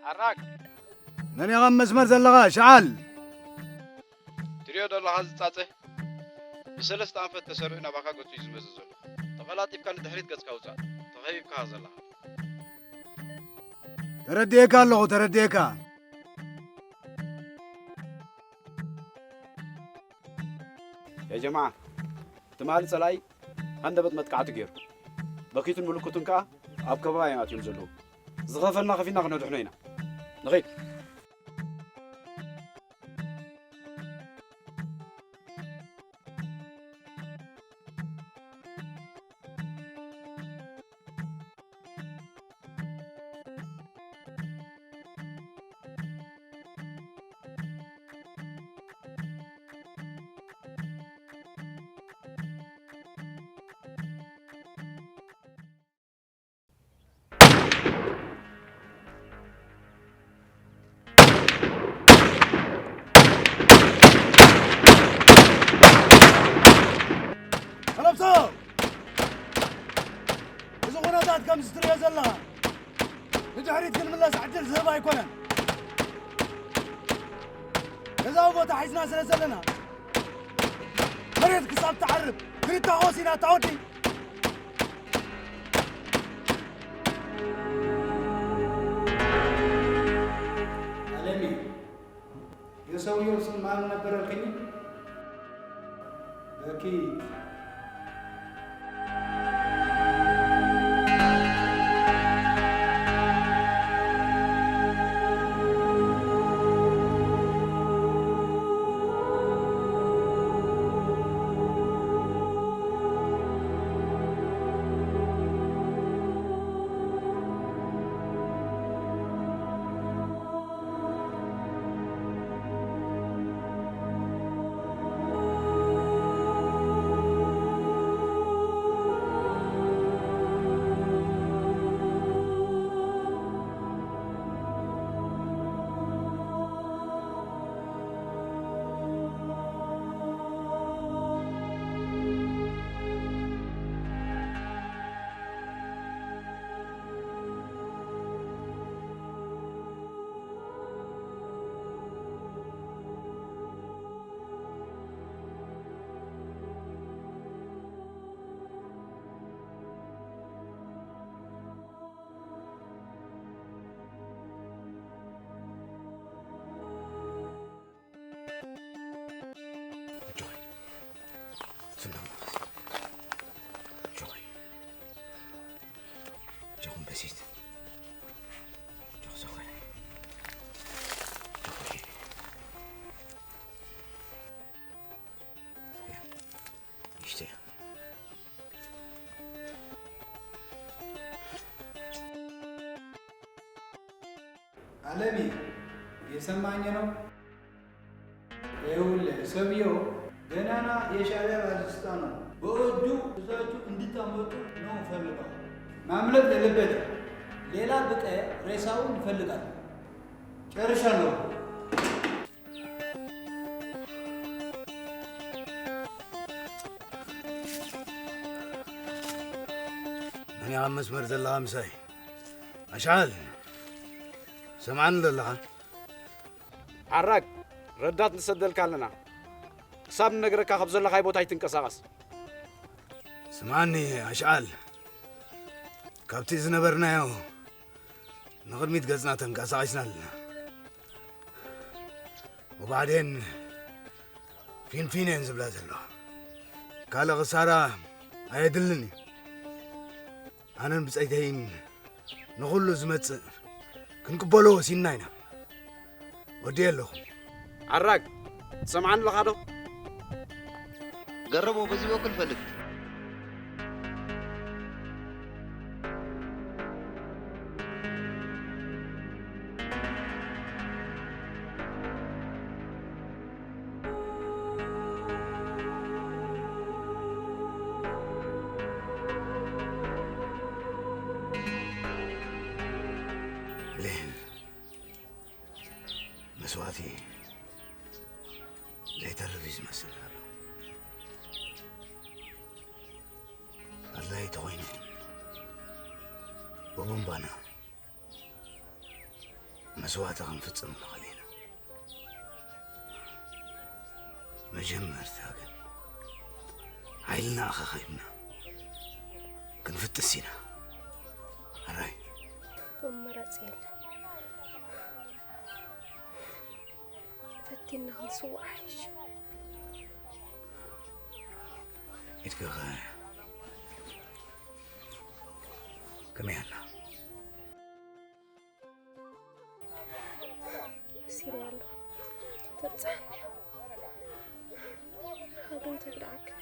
عراك من يغم مسمر زلغا شعل تريد الله هذا تاته بسلسة أنفت تسرعنا بقى قلت يزمز زول تغلطي بكان تحريت قد كوزا تغيب كهذا الله ترديكا اللغو ترديكا يا جماعة تمال سلاي هندبت متقعت غير بقيت الملوكتون كا اب كبايات ينزلوا زغفلنا خفينا غنود حنينا نغيت خلصوا إذا غنا ذات كم ستريا زلها نجحريت كل ملا سعدل زهبا يكونن إذا هو تحيزنا سلسلنا مريض كساب تعرب كريت تغوصينا تعودي علمي يسوي يوصل ما نبر الكني أكيد جون بسيط جون سخن يشتي علمي يسمعني ነው ይኸውልህ ሰውየው ገናና የሻዕቢያ ባለስልጣን ነው። በወዱ እዛችሁ እንድታመጡ ነው ፈልገው ማምለጥ የለበትም። ሌላ ብቀ ሬሳውን ይፈልጋል። ጨርሻለሁ። من يغم مسمر زلغا مساي أشعل سمعنا لله عراك ردات نسدل كالنا حساب نغرك خبز الله خاي بوتاي تنقساقس سمعني أشعل كابتي زنبرنا يو نقد ميت قزنا تنقساقسنا لنا وبعدين فين ينزل الله قال غسارة أيدلني أنا بسأيتين نقول له زمت كنقبلو سيناينا ودي له عراك سمعان لك هذا قربوا بزي وكل فلك لين مسواتي زي ترفيز مثلا الله يتويني وبنبانا مسواتها غنفصل خلينا مجمرتها كن عيلنا أخا خيبنا كنفتسينا هراي ومراتيل فتينا هنسوق عيش يتكغاية كم يهلا سيري يالله تبصحني هاقن تبلعك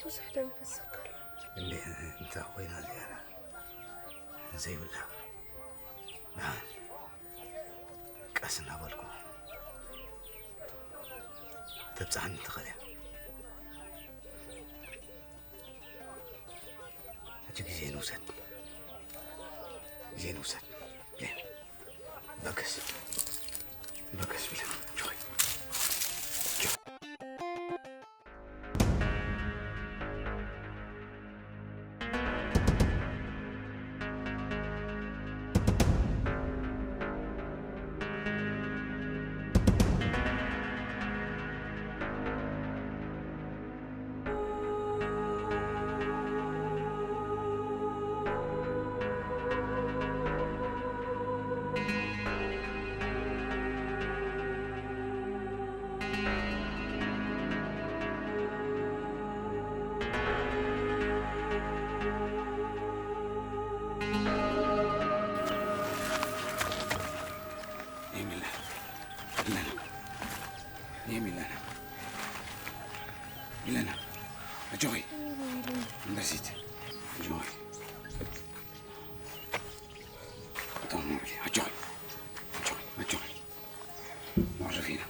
بصح لنفسك اللي انت وين زيارة زي ولا نعم كاسنا بالكم تبصحني تخليها هجيك زين وسد زين وسد زين بكس بكس بلا شوي ميلانا جوي نسيت جوي طمني جوي جوي جوي معرفينا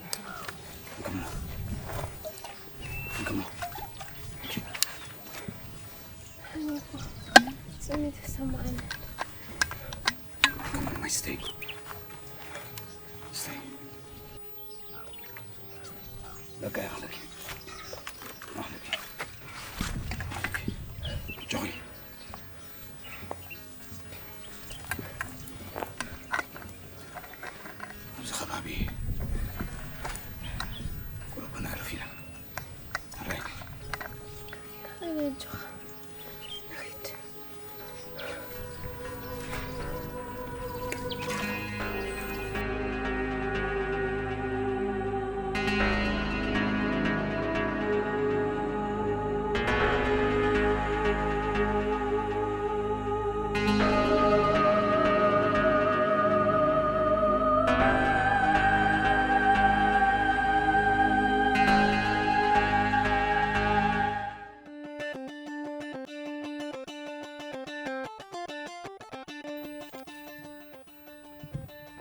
نكمل سميت سمعنا ما يستاهل لك يا أخلك جوي زخب أبي ربنا عارفينا هراي أنا جوا نريد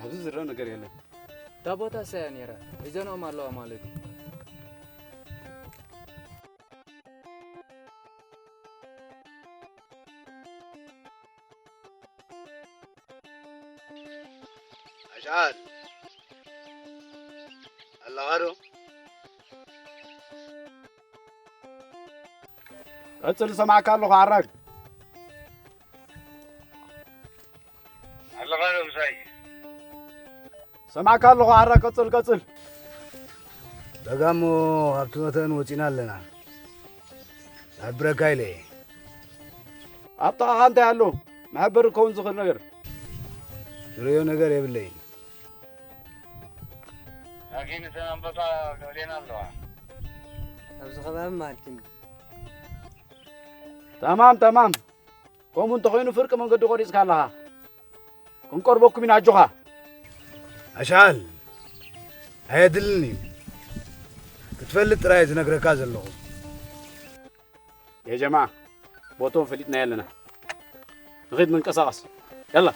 ኣብዚ ዝረአ ነገር የለን ዳቦታ ሳያ ነራ እዘነው ማለዋ ማለት أشعال الله غارو قتل سمعك الله عراك الله غارو مساي سمعك الله عراك قتل ደጋሞ ሀብትመተን ወጪና ኣለና ኣብረካ ኢለ ኣብ ጥቓኻ እንታይ ኣሎ መሕበሪ ክኸውን ዝኽእል ነገር ዝርዮ ነገር የብለይን لكن سننبط علينا الله ኣብዚ ከባቢ ማለት እዩ تمام ከምኡ እንተኾይኑ ፍርቂ መንገዲ ቆሪፅካ ኣለኻ ክንቀርበኩም ኢና ኣጆኻ ኣሻል ኣየድልኒ ክትፈልጥ ጥራይ ዝነግረካ ዘለኹ يا جماعة بوتون فليتنا يلنا نغيد ننقصاص يلا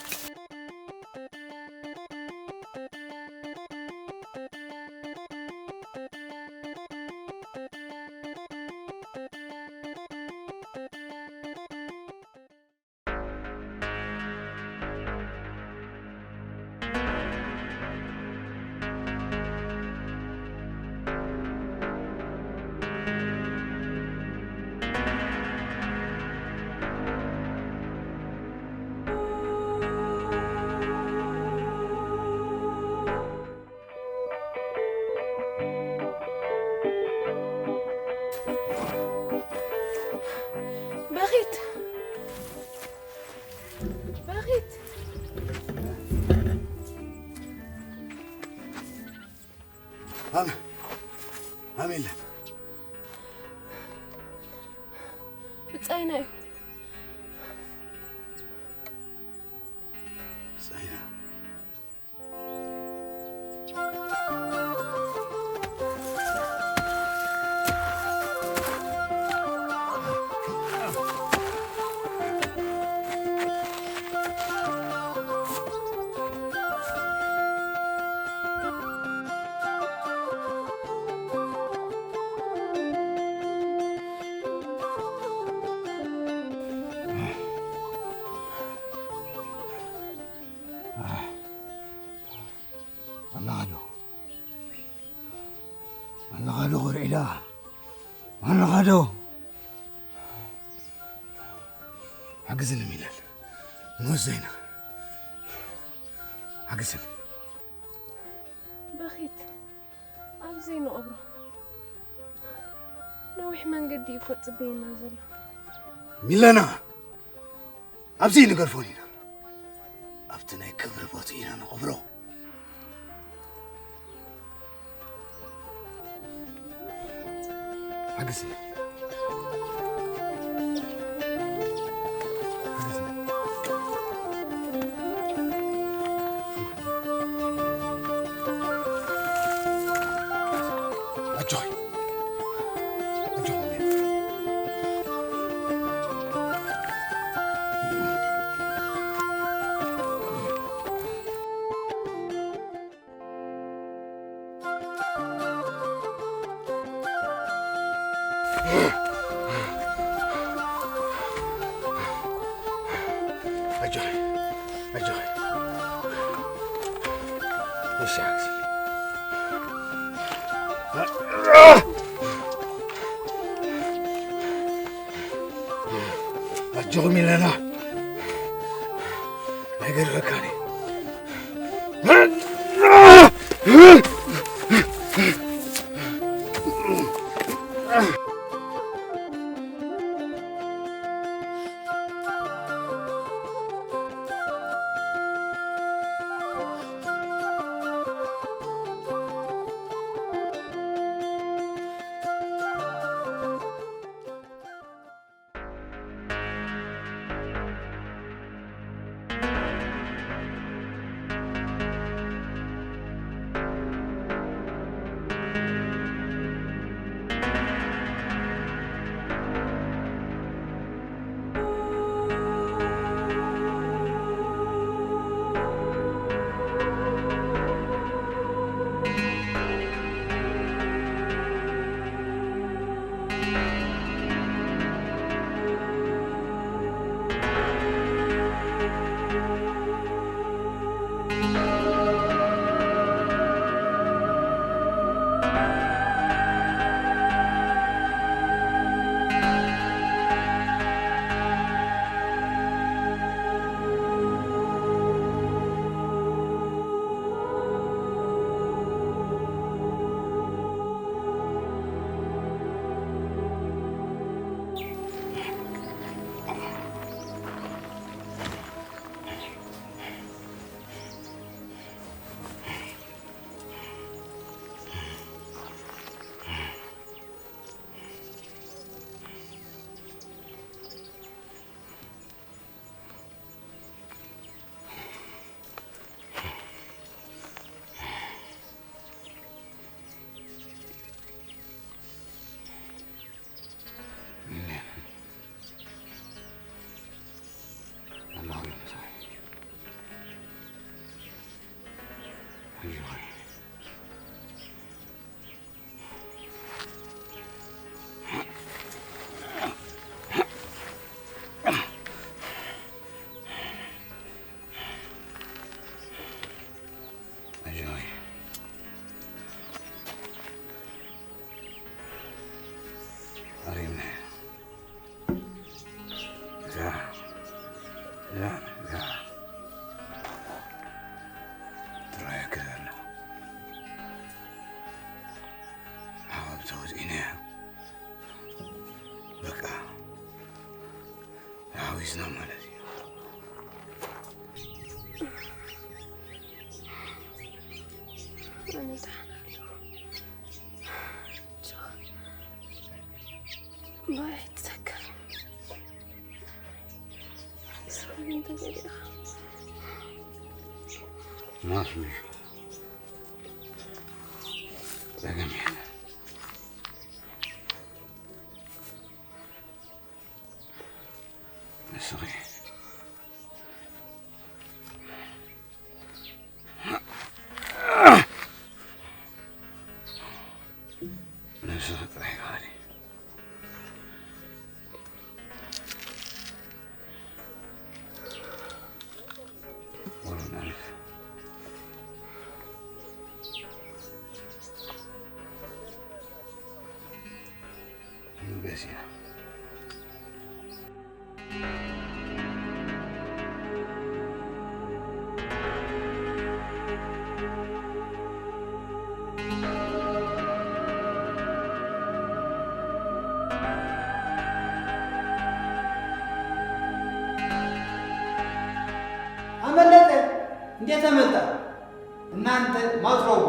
أميلة بتصينا صحيح الله غدو غير إله الله غدو حجزنا ميلاد موزينا حجزنا بخيت أبزينو أبرو نوح من قد يكون بينا زل ميلانا أبزين قرفونينا أبتنا كبر بوتينا نقبرو حجزنا أجوي إيش عكسي أجوي من لنا أقدر ركاني عاوزنا مالتي أنا تعبانة ما اسمش جميل صغير نسخت عيالي ولا نعرف بسيطة አመለጠ። እንዴት አመልጣ? እናንተ ማትረቡ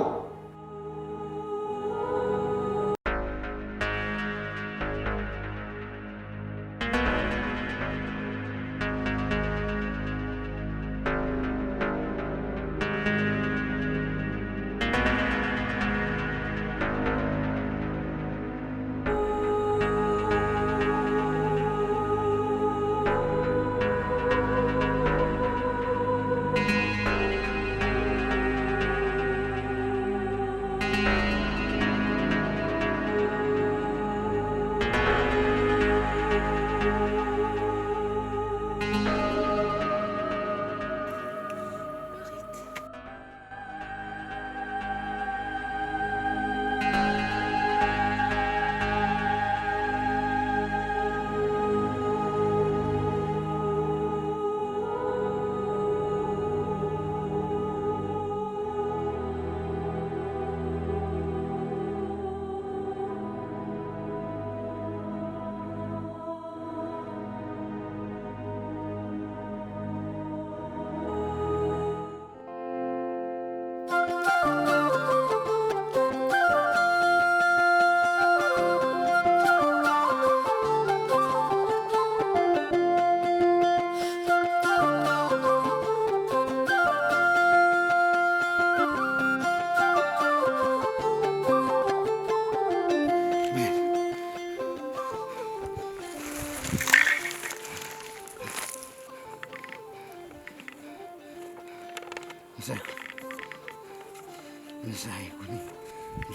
مساي كوني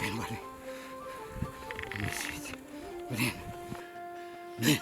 بين ولي نسيت بعدين بلين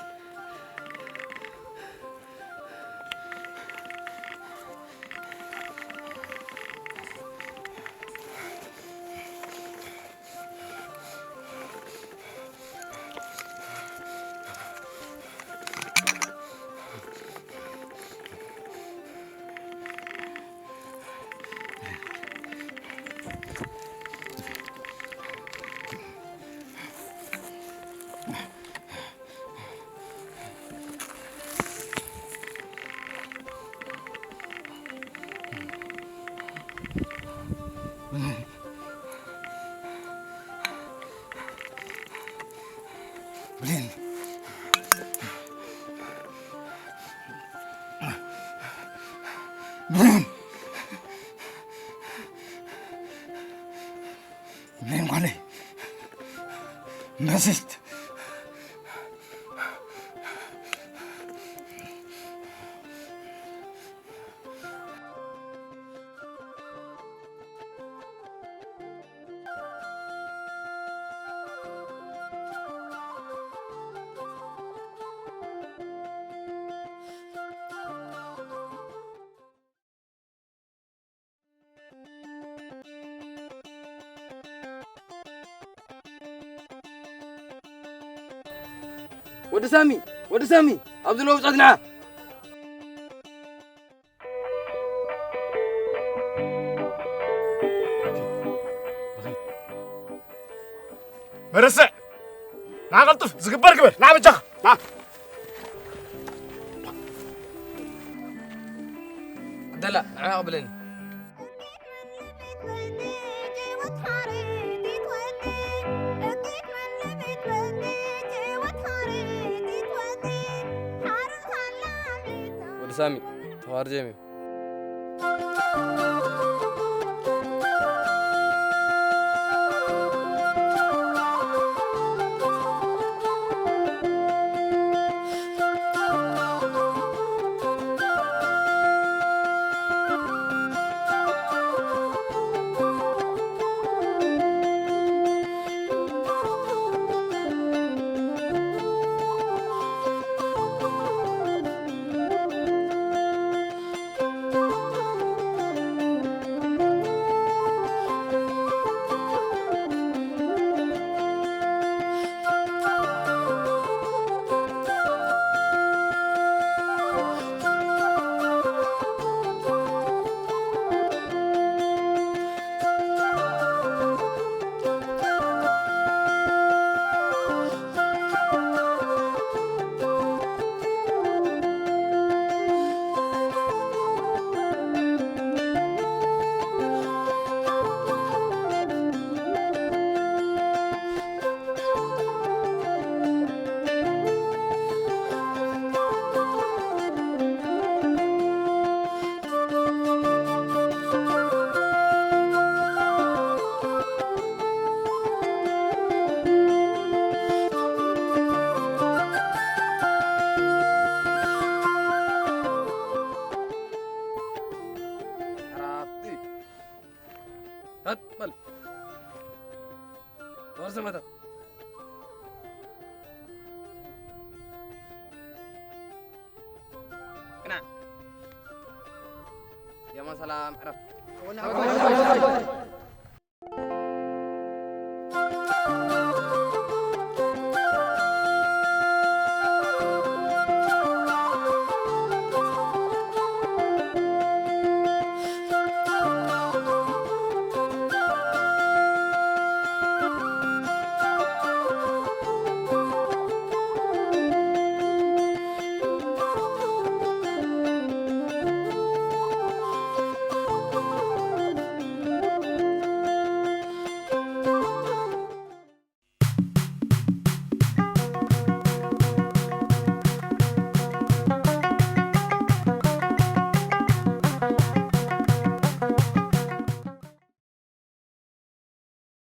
علي نزلت ወደ ሳሚ አብዝሎ ውጣትና مرسع ناقلطف زقبر كبر نعم جخ نعم دلا عم قبلني سامي توار جيمي ጸጥ በል ጦር ስመታ ቅና የማ ሰላም ዕረፍ